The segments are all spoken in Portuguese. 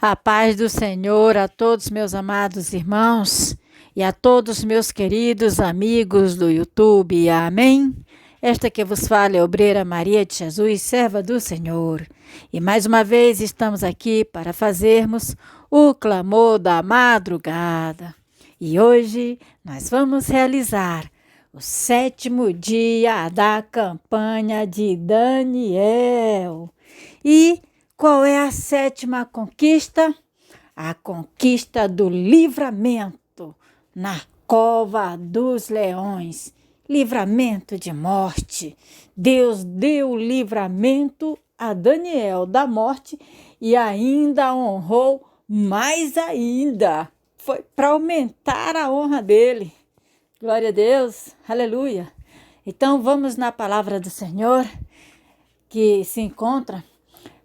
A paz do Senhor a todos meus amados irmãos e a todos meus queridos amigos do YouTube. Amém? Esta que vos fala é Obreira Maria de Jesus, serva do Senhor. E mais uma vez estamos aqui para fazermos o clamor da madrugada. E hoje nós vamos realizar o 7º dia da campanha de Daniel. E qual é a 7ª conquista? A conquista do livramento na cova dos leões. Livramento de morte. Deus deu livramento a Daniel da morte e ainda honrou mais ainda. Foi para aumentar a honra dele. Glória a Deus. Aleluia. Então vamos na palavra do Senhor que se encontra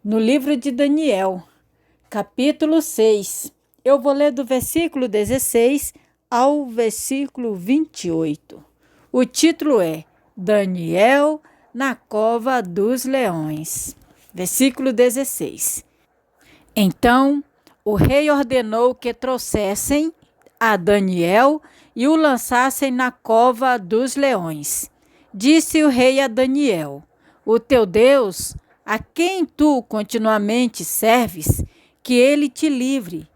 no livro de Daniel, capítulo 6. Eu vou ler do versículo 16 ao versículo 28. O título é Daniel na cova dos leões. Versículo 16. Então o rei ordenou que trouxessem a Daniel e o lançassem na cova dos leões. Disse o rei a Daniel: o teu Deus, a quem tu continuamente serves, que ele te livre.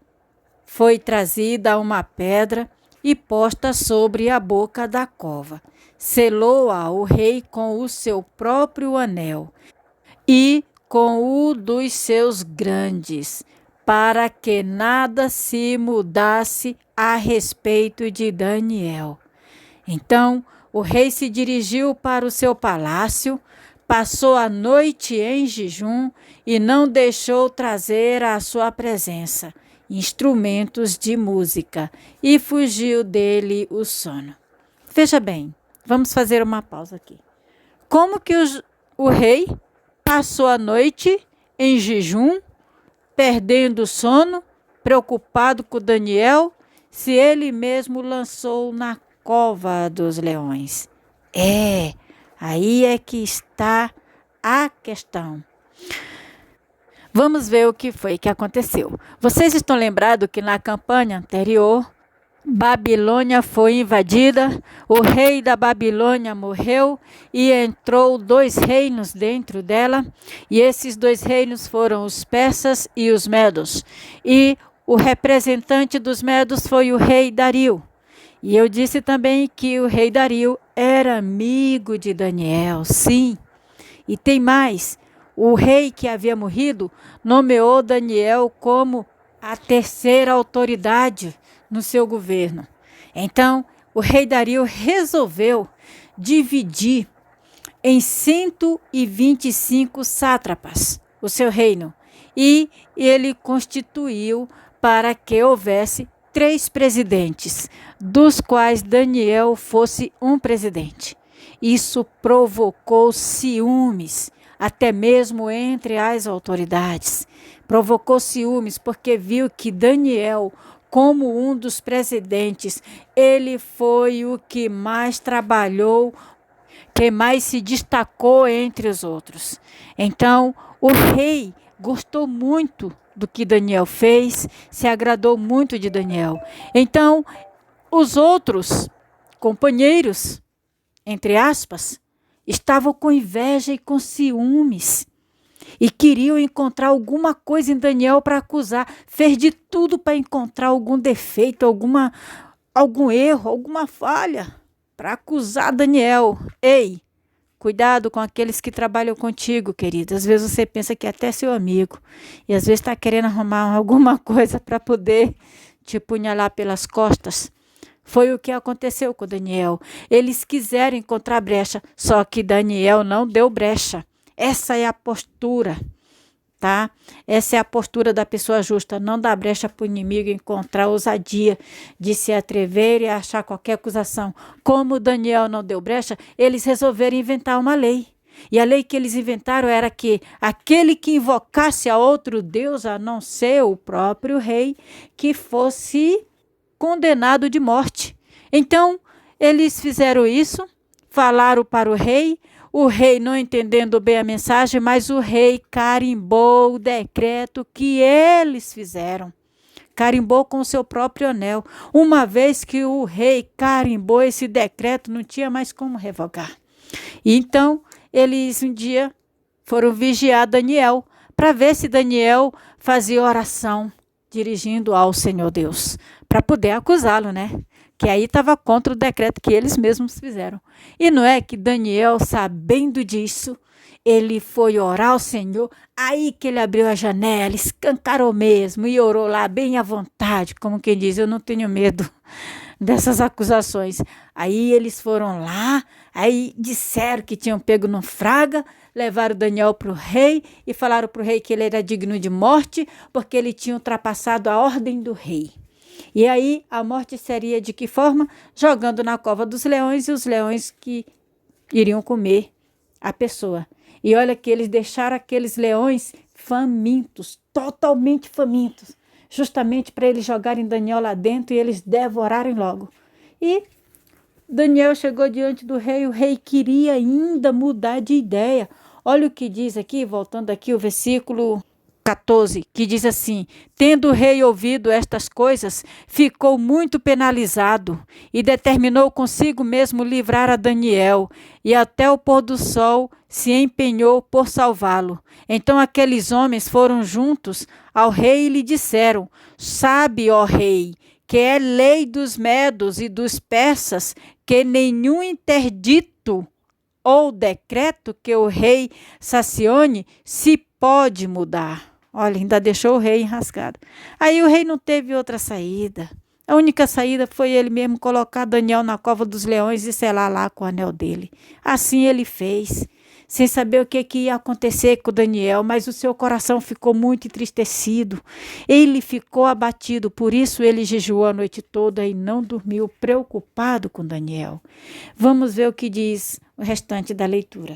Foi trazida uma pedra e posta sobre a boca da cova. Selou-a o rei com o seu próprio anel e com o dos seus grandes, para que nada se mudasse a respeito de Daniel. Então o rei se dirigiu para o seu palácio, passou a noite em jejum e não deixou trazer à sua presença instrumentos de música, e fugiu dele o sono. Veja bem, vamos fazer uma pausa aqui. Como que o rei passou a noite em jejum, perdendo o sono, preocupado com Daniel, se ele mesmo lançou na cova dos leões? Aí é que está a questão. Vamos ver o que foi que aconteceu. Vocês estão lembrados que na campanha anterior, Babilônia foi invadida, o rei da Babilônia morreu e entrou 2 reinos dentro dela, e esses 2 reinos foram os persas e os medos. E o representante dos medos foi o rei Dario. E eu disse também que o rei Dario era amigo de Daniel, sim. E tem mais, o rei que havia morrido nomeou Daniel como a 3ª autoridade no seu governo. Então, o rei Dario resolveu dividir em 125 sátrapas o seu reino. E ele constituiu para que houvesse 3 presidentes, dos quais Daniel fosse um presidente. Isso provocou ciúmes, até mesmo entre as autoridades. Provocou ciúmes porque viu que Daniel, como um dos presidentes, ele foi o que mais trabalhou, que mais se destacou entre os outros. Então, o rei gostou muito do que Daniel fez, se agradou muito de Daniel. Então, os outros companheiros, entre aspas, estavam com inveja e com ciúmes e queriam encontrar alguma coisa em Daniel para acusar. Fez de tudo para encontrar algum defeito, algum erro, alguma falha para acusar Daniel. Ei, cuidado com aqueles que trabalham contigo, querido. Às vezes você pensa que é até seu amigo e às vezes está querendo arrumar alguma coisa para poder te punhalar pelas costas. Foi o que aconteceu com Daniel. Eles quiseram encontrar brecha, só que Daniel não deu brecha. Essa é a postura, tá? Essa é a postura da pessoa justa. Não dá brecha para o inimigo encontrar ousadia de se atrever e achar qualquer acusação. Como Daniel não deu brecha, eles resolveram inventar uma lei. E a lei que eles inventaram era que aquele que invocasse a outro Deus, a não ser o próprio rei, que fosse condenado de morte. Então, eles fizeram isso, falaram para o rei o rei não entendendo bem a mensagem, mas o rei carimbou o decreto que eles fizeram. Carimbou com o seu próprio anel. Uma vez que o rei carimbou esse decreto, não tinha mais como revogar. Então, eles um dia foram vigiar Daniel, para ver se Daniel fazia oração, dirigindo ao Senhor Deus, para poder acusá-lo, né? Que aí estava contra o decreto que eles mesmos fizeram. E não é que Daniel, sabendo disso, ele foi orar ao Senhor, aí que ele abriu a janela, escancarou mesmo e orou lá bem à vontade, como quem diz, eu não tenho medo dessas acusações. Aí eles foram lá, aí disseram que tinham pego no fraga, levaram Daniel para o rei e falaram para o rei que ele era digno de morte, porque ele tinha ultrapassado a ordem do rei. E aí a morte seria de que forma? Jogando na cova dos leões, e os leões que iriam comer a pessoa. E olha que eles deixaram aqueles leões famintos, totalmente famintos, justamente para eles jogarem Daniel lá dentro e eles devorarem logo. E Daniel chegou diante do rei, o rei queria ainda mudar de ideia. Olha o que diz aqui, voltando aqui o versículo 14, que diz assim: tendo o rei ouvido estas coisas, ficou muito penalizado e determinou consigo mesmo livrar a Daniel, e até o pôr do sol se empenhou por salvá-lo. Então aqueles homens foram juntos ao rei e lhe disseram: sabe, ó rei, que é lei dos medos e dos persas que nenhum interdito ou decreto que o rei sancione se pode mudar. Olha, ainda deixou o rei enrascado. Aí o rei não teve outra saída. A única saída foi ele mesmo colocar Daniel na cova dos leões e selar lá com o anel dele. Assim ele fez, sem saber o que ia acontecer com Daniel, mas o seu coração ficou muito entristecido. Ele ficou abatido, por isso ele jejuou a noite toda e não dormiu, preocupado com Daniel. Vamos ver o que diz o restante da leitura.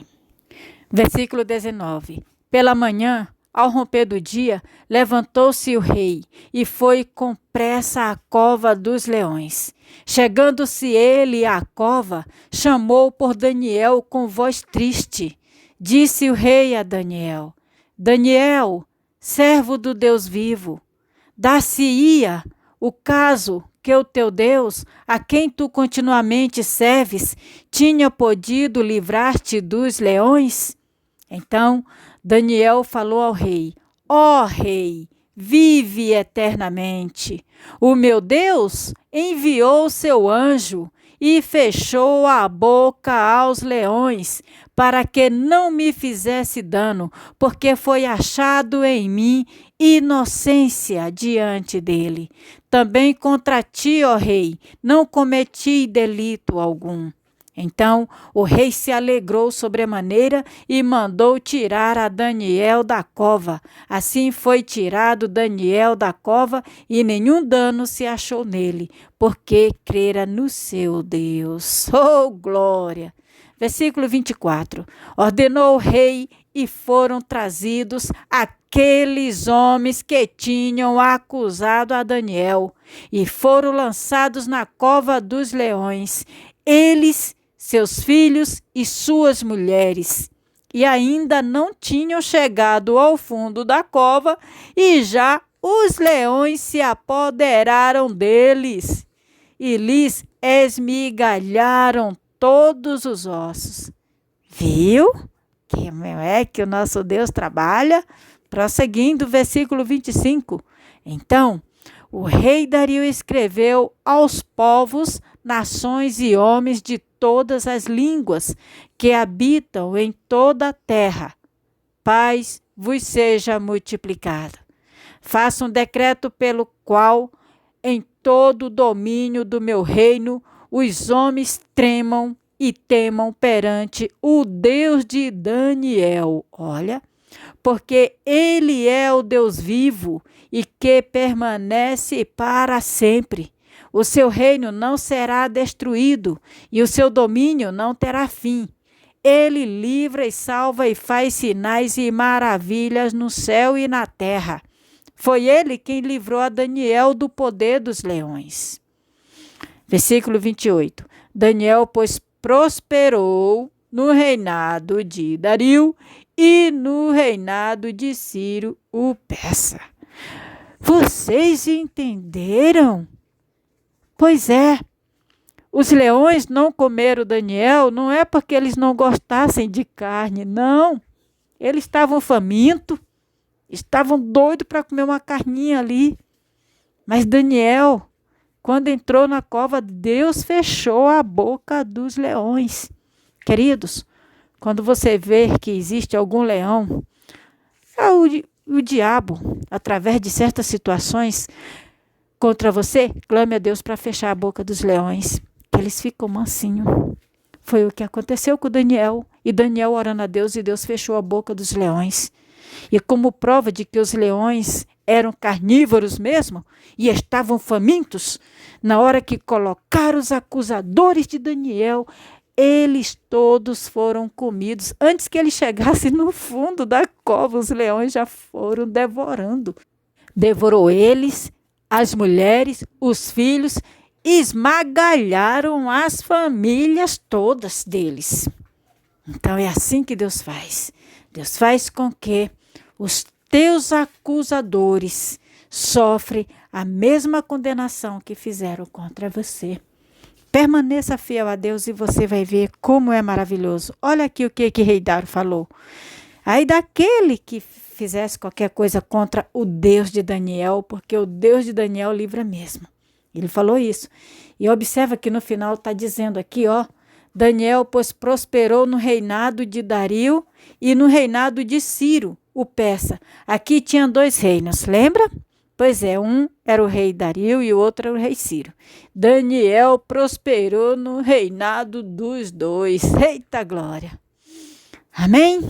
Versículo 19. Pela manhã, ao romper do dia, levantou-se o rei e foi com pressa à cova dos leões. Chegando-se ele à cova, chamou por Daniel com voz triste. Disse o rei a Daniel: Daniel, servo do Deus vivo, dar-se-ia o caso que o teu Deus, a quem tu continuamente serves, tinha podido livrar-te dos leões? Então Daniel falou ao rei: ó rei, vive eternamente. O meu Deus enviou seu anjo e fechou a boca aos leões, para que não me fizesse dano, porque foi achado em mim inocência diante dele. Também contra ti, ó rei, não cometi delito algum. Então o rei se alegrou sobremaneira e mandou tirar a Daniel da cova. Assim foi tirado Daniel da cova e nenhum dano se achou nele, porque crera no seu Deus. Oh, glória! Versículo 24. Ordenou o rei e foram trazidos aqueles homens que tinham acusado a Daniel e foram lançados na cova dos leões. Eles, seus filhos e suas mulheres, e ainda não tinham chegado ao fundo da cova, e já os leões se apoderaram deles, e lhes esmigalharam todos os ossos. Viu? Que é que o nosso Deus trabalha? Prosseguindo, versículo 25. Então, o rei Dario escreveu aos povos, nações e homens de todas as línguas que habitam em toda a terra: paz vos seja multiplicada. Faça um decreto pelo qual, em todo o domínio do meu reino, os homens tremam e temam perante o Deus de Daniel. Olha, porque ele é o Deus vivo e que permanece para sempre. O seu reino não será destruído e o seu domínio não terá fim. Ele livra e salva e faz sinais e maravilhas no céu e na terra. Foi ele quem livrou a Daniel do poder dos leões. Versículo 28. Daniel, pois, prosperou no reinado de Dario e no reinado de Ciro o persa. Vocês entenderam? Pois é, os leões não comeram Daniel, não é porque eles não gostassem de carne, não. Eles estavam famintos, estavam doidos para comer uma carninha ali. Mas Daniel, quando entrou na cova, Deus fechou a boca dos leões. Queridos, quando você vê que existe algum leão, é o diabo, através de certas situações contra você, clame a Deus para fechar a boca dos leões, que eles ficam mansinhos. Foi o que aconteceu com Daniel, e Daniel orando a Deus, e Deus fechou a boca dos leões. E como prova de que os leões eram carnívoros mesmo, e estavam famintos, na hora que colocaram os acusadores de Daniel, eles todos foram comidos. Antes que ele chegasse no fundo da cova, os leões já foram devorando. Devorou eles, as mulheres, os filhos, esmagalharam as famílias todas deles. Então é assim que Deus faz. Deus faz com que os teus acusadores sofrem a mesma condenação que fizeram contra você. Permaneça fiel a Deus e você vai ver como é maravilhoso. Olha aqui o que rei Dário falou. Aí daquele que fizesse qualquer coisa contra o Deus de Daniel, porque o Deus de Daniel livra mesmo. Ele falou isso. E observa que no final está dizendo aqui, Daniel, pois prosperou no reinado de Dario e no reinado de Ciro, o persa. Aqui tinha 2 reinos, lembra? Pois é, um era o rei Dario e o outro era o rei Ciro. Daniel prosperou no reinado dos 2. Eita glória! Amém?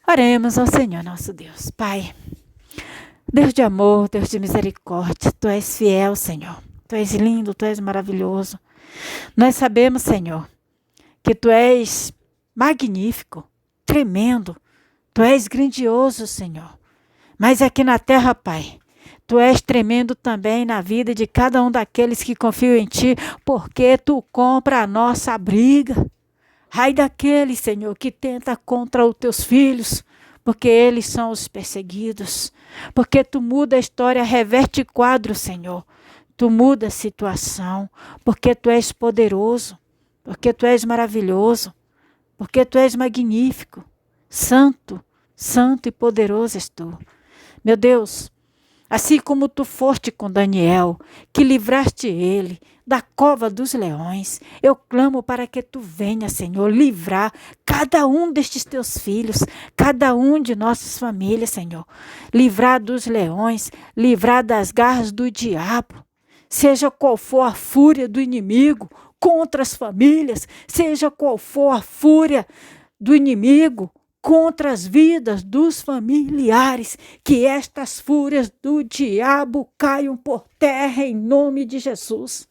Oremos ao Senhor nosso Deus. Pai, Deus de amor, Deus de misericórdia, Tu és fiel, Senhor. Tu és lindo, Tu és maravilhoso. Nós sabemos, Senhor, que Tu és magnífico, tremendo. Tu és grandioso, Senhor. Mas aqui na terra, Pai, Tu és tremendo também na vida de cada um daqueles que confiam em Ti, porque Tu compra a nossa briga. Ai daquele, Senhor, que tenta contra os Teus filhos, porque eles são os perseguidos. Porque Tu muda a história, reverte quadro, Senhor. Tu muda a situação, porque Tu és poderoso, porque Tu és maravilhoso, porque Tu és magnífico, santo, santo e poderoso és Tu. Meu Deus, assim como Tu foste com Daniel, que livraste ele da cova dos leões, eu clamo para que Tu venha, Senhor, livrar cada um destes Teus filhos, cada um de nossas famílias, Senhor. Livrar dos leões, livrar das garras do diabo. Seja qual for a fúria do inimigo contra as famílias, seja qual for a fúria do inimigo contra as vidas dos familiares, que estas fúrias do diabo caiam por terra em nome de Jesus.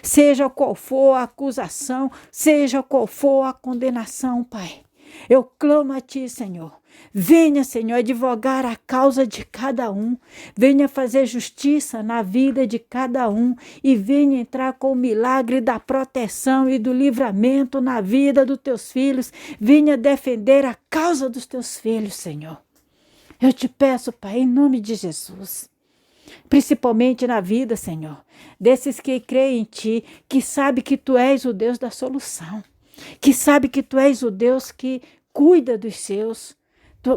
Seja qual for a acusação, seja qual for a condenação, Pai. Eu clamo a Ti, Senhor. Venha, Senhor, advogar a causa de cada um. Venha fazer justiça na vida de cada um. E venha entrar com o milagre da proteção e do livramento na vida dos Teus filhos. Venha defender a causa dos Teus filhos, Senhor. Eu te peço, Pai, em nome de Jesus. Principalmente na vida, Senhor, desses que creem em Ti, que sabe que Tu és o Deus da solução, que sabe que Tu és o Deus que cuida dos seus,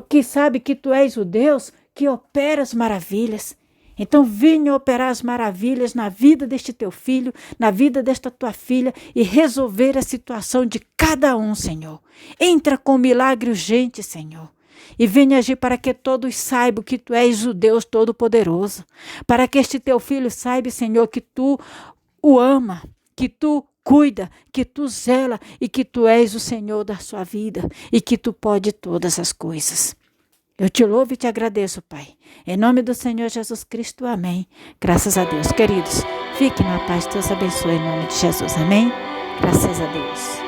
que sabe que Tu és o Deus que opera as maravilhas. Então venha operar as maravilhas na vida deste Teu filho, na vida desta Tua filha e resolver a situação de cada um, Senhor. Entra com milagre urgente, Senhor. E venha agir para que todos saibam que Tu és o Deus Todo-Poderoso. Para que este Teu filho saiba, Senhor, que Tu o ama, que Tu cuida, que Tu zela e que Tu és o Senhor da sua vida e que Tu pode todas as coisas. Eu te louvo e te agradeço, Pai. Em nome do Senhor Jesus Cristo, amém. Graças a Deus. Queridos, fiquem na paz. Deus abençoe em nome de Jesus, amém. Graças a Deus.